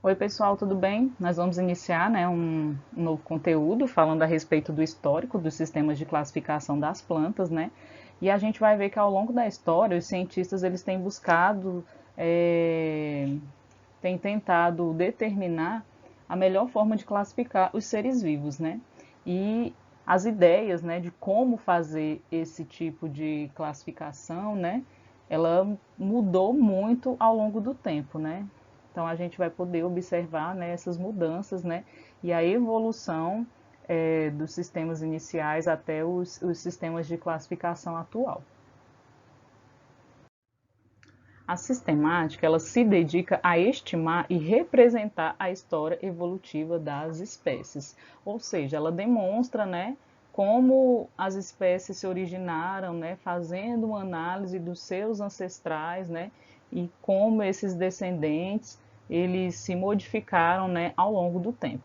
Oi, pessoal, tudo bem? Nós vamos iniciar, um novo conteúdo falando a respeito do histórico dos sistemas de classificação das plantas, né? E a gente vai ver que ao longo da história os cientistas eles têm buscado, têm tentado determinar a melhor forma de classificar os seres vivos, né? E as ideias, né, de como fazer esse tipo de classificação, né, ela mudou muito ao longo do tempo, né? Então a gente vai poder observar, né, essas mudanças, né, e a evolução dos sistemas iniciais até os sistemas de classificação atual. A sistemática, ela se dedica a estimar e representar a história evolutiva das espécies, ou seja, ela demonstra, né, como as espécies se originaram, né, fazendo uma análise dos seus ancestrais, né, e como esses descendentes eles se modificaram, né, ao longo do tempo.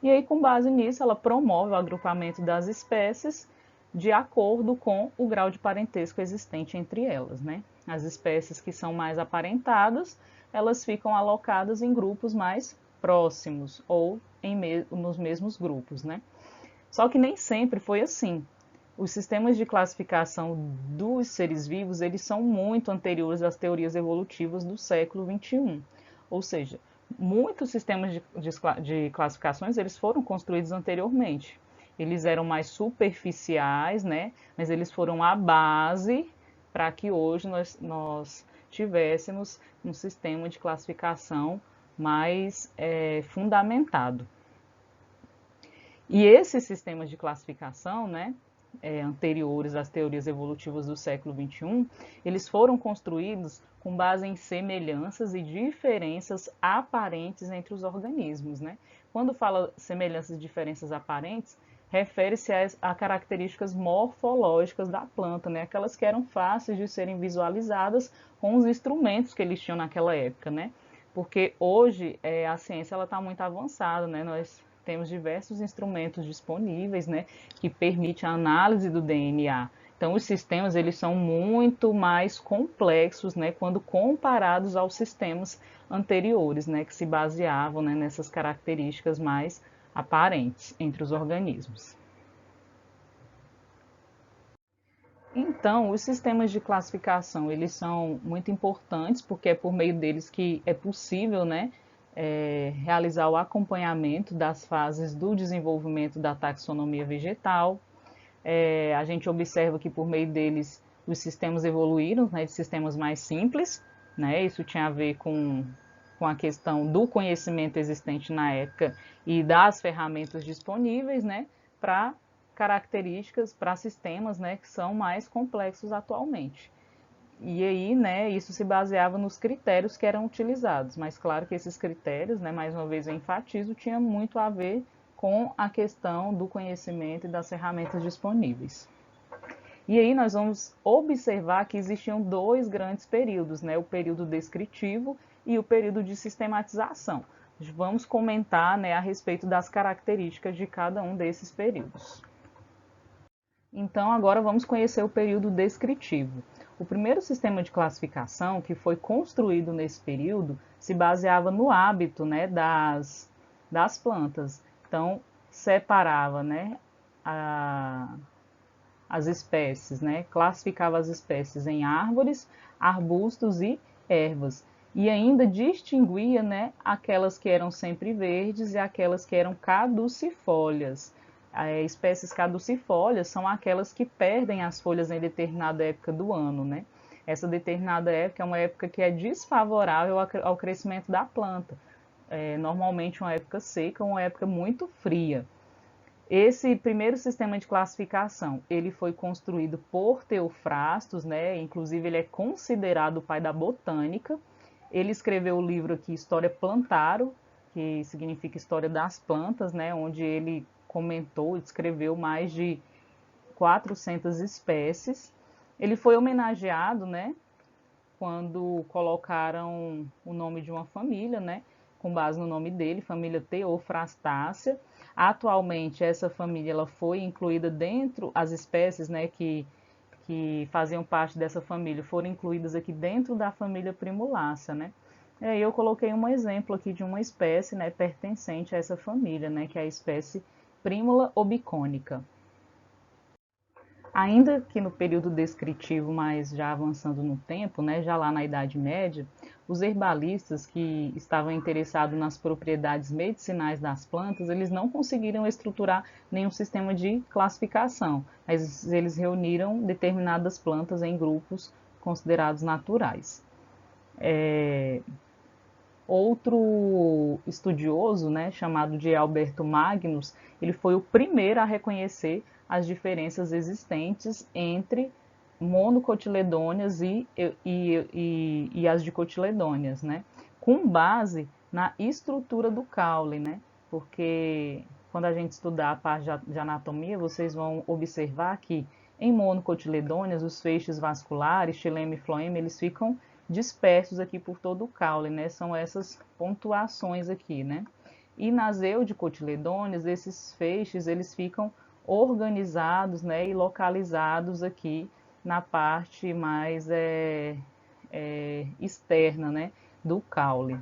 E aí, com base nisso, ela promove o agrupamento das espécies de acordo com o grau de parentesco existente entre elas, né? As espécies que são mais aparentadas, elas ficam alocadas em grupos mais próximos ou nos mesmos grupos, né? Só que nem sempre foi assim. Os sistemas de classificação dos seres vivos, eles são muito anteriores às teorias evolutivas do século XXI. Ou seja, muitos sistemas de classificações, eles foram construídos anteriormente. Eles eram mais superficiais, né? Mas eles foram a base para que hoje nós tivéssemos um sistema de classificação mais fundamentado. E esses sistemas de classificação, né, anteriores às teorias evolutivas do século XXI, eles foram construídos com base em semelhanças e diferenças aparentes entre os organismos, né? Quando fala semelhanças e diferenças aparentes, refere-se a características morfológicas da planta, né? Aquelas que eram fáceis de serem visualizadas com os instrumentos que eles tinham naquela época, né? Porque hoje a ciência está muito avançada, né? Nós temos diversos instrumentos disponíveis, né, que permitem a análise do DNA. Então, os sistemas eles são muito mais complexos, né, quando comparados aos sistemas anteriores, né, que se baseavam, né, nessas características mais aparentes entre os organismos. Então, os sistemas de classificação, eles são muito importantes porque é por meio deles que é possível, né, realizar o acompanhamento das fases do desenvolvimento da taxonomia vegetal. A gente observa que por meio deles os sistemas evoluíram, né, de sistemas mais simples, né, isso tinha a ver com a questão do conhecimento existente na época e das ferramentas disponíveis, né, para características, para sistemas, né, que são mais complexos atualmente. E aí, né, isso se baseava nos critérios que eram utilizados, mas claro que esses critérios, né, mais uma vez eu enfatizo, tinha muito a ver com a questão do conhecimento e das ferramentas disponíveis. E aí nós vamos observar que existiam dois grandes períodos, né, o período descritivo e o período de sistematização. Vamos comentar, né, a respeito das características de cada um desses períodos. Então, agora vamos conhecer o período descritivo. O primeiro sistema de classificação que foi construído nesse período se baseava no hábito, né, das plantas. Então, separava, né, a, as espécies, né, classificava as espécies em árvores, arbustos e ervas. E ainda distinguia, né, aquelas que eram sempre verdes e aquelas que eram caducifólias. Espécies caducifólias são aquelas que perdem as folhas em determinada época do ano, né? Essa determinada época é uma época que é desfavorável ao crescimento da planta. Normalmente uma época seca ou uma época muito fria. Esse primeiro sistema de classificação, ele foi construído por Teofrastos, né? Inclusive ele é considerado o pai da botânica. Ele escreveu o livro aqui História Plantaro, que significa História das Plantas, né? Onde ele comentou e descreveu mais de 400 espécies. Ele foi homenageado, né? Quando colocaram o nome de uma família, né? Com base no nome dele, família Theophrastácea. Atualmente, essa família ela foi incluída dentro, as espécies, né, que faziam parte dessa família foram incluídas aqui dentro da família Primulácea, né? Eu coloquei um exemplo aqui de uma espécie, né, pertencente a essa família, né, que é a espécie Primula obiconica. Ainda que no período descritivo, mas já avançando no tempo, né, já lá na Idade Média, os herbalistas que estavam interessados nas propriedades medicinais das plantas, eles não conseguiram estruturar nenhum sistema de classificação, mas eles reuniram determinadas plantas em grupos considerados naturais. Outro estudioso, né, chamado de Alberto Magnus, ele foi o primeiro a reconhecer as diferenças existentes entre monocotiledôneas e as dicotiledôneas, né, com base na estrutura do caule, né, porque quando a gente estudar a parte de anatomia, vocês vão observar que em monocotiledôneas, os feixes vasculares, xilema e floema, eles ficam dispersos aqui por todo o caule, né? São essas pontuações aqui, né? E nas eudicotiledôneas, esses feixes, eles ficam organizados, né, e localizados aqui na parte mais externa, né, do caule.